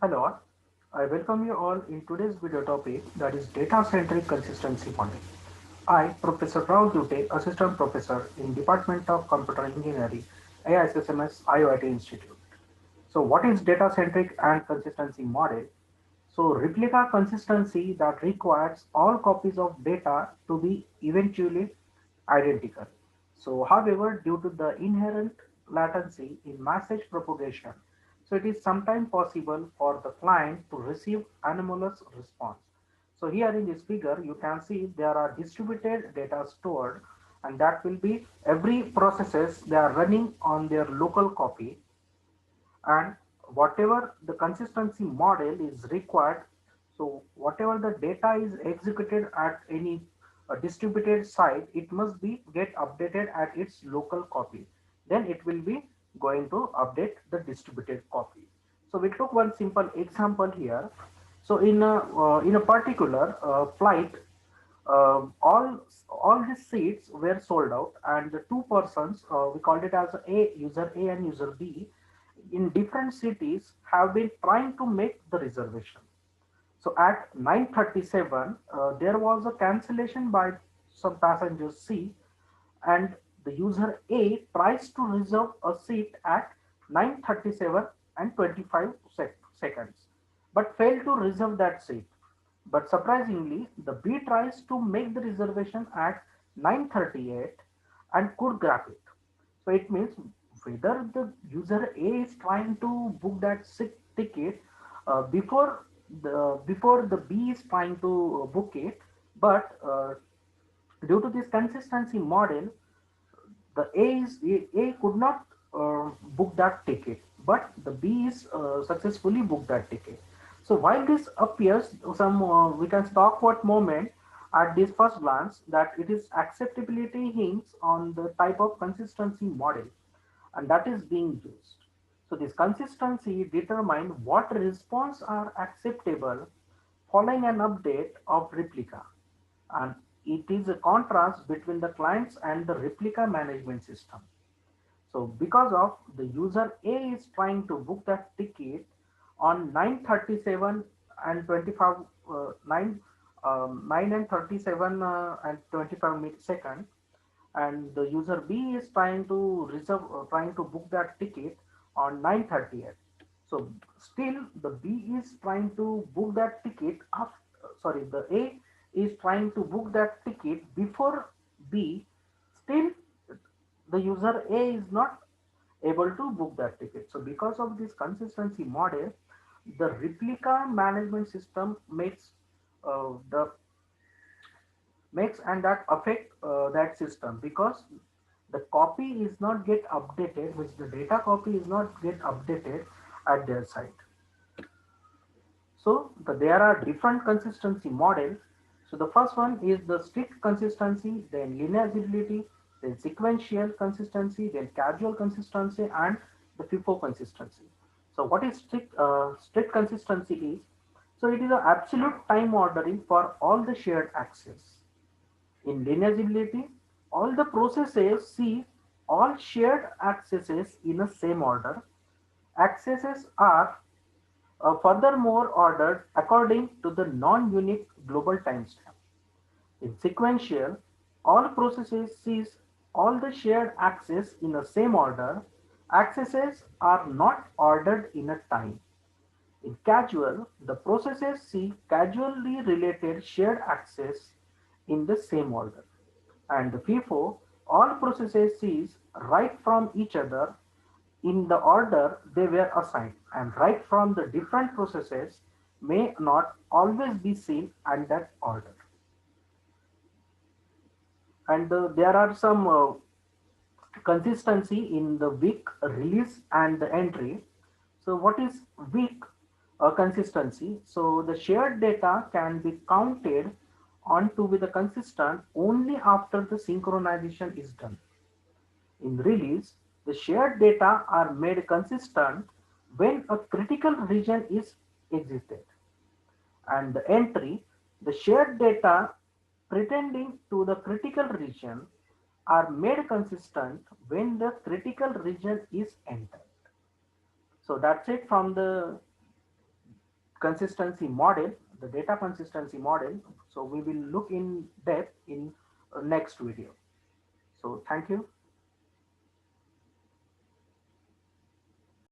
Hello, I welcome you all in today's video topic that is data-centric consistency modeling. I, Professor Rahul Diwate, Assistant Professor in Department of Computer Engineering, AISSMS IoT Institute. So what is data-centric and consistency model? So replica consistency that requires all copies of data to be eventually identical. So however, due to the inherent latency in message propagation, so it is sometimes possible for the client to receive anomalous response. So here in this figure, you can see there are distributed data stored, and that will be every processes they are running on their local copy, and whatever the consistency model is required, so whatever the data is executed at any distributed site, it must be get updated at its local copy, then it will be going to update the distributed copy. So we took one simple example here. So in a particular flight, all the seats were sold out, and the two persons, we called it as a user A and user B, in different cities have been trying to make the reservation. So at 9:37, there was a cancellation by some passengers C, and the user A tries to reserve a seat at 9:37 and 25 seconds, but failed to reserve that seat. But surprisingly, the B tries to make the reservation at 9:38 and could grab it. So it means whether the user A is trying to book that ticket before the B is trying to book it, but due to this consistency model, the A could not book that ticket, but the B is successfully booked that ticket. So while this appears some we can talk what moment at this first glance that it is acceptability hinges on the type of consistency model and that is being used. So this consistency determine what response are acceptable following an update of replica, and it is a contrast between the clients and the replica management system. So because of the user A is trying to book that ticket on 9:37 and 25 9 and 37 and 25 second, and the user B is trying to reserve trying to book that ticket on 9:38. So still the B is trying to book that ticket after, sorry, the A is trying to book that ticket before B. Still the user A is not able to book that ticket. So because of this consistency model, the replica management system the makes and that affect that system, because the copy is not get updated, which the data copy is not get updated at their site. So there are different consistency models. So the first one is the strict consistency, then linearity, then sequential consistency, then casual consistency, and the FIFO consistency. So what is strict consistency is? So it is an absolute time ordering for all the shared access. In linearity, all the processes see all shared accesses in the same order. Accesses are furthermore ordered according to the non-unique global timestamp. In sequential, all processes sees all the shared access in the same order. Accesses are not ordered in a time. In casual, the processes see casually related shared access in the same order. And the FIFO, all processes sees right from each other in the order they were assigned, and right from the different processes may not always be seen at that order. And there are some consistency in the weak release and the entry. So what is weak consistency? So the shared data can be counted onto with the consistent only after the synchronization is done. In release, the shared data are made consistent when a critical region is exited. And the entry, the shared data pretending to the critical region are made consistent when the critical region is entered. So that's it from the consistency model, the data consistency model. So we will look in depth in next video. So thank you.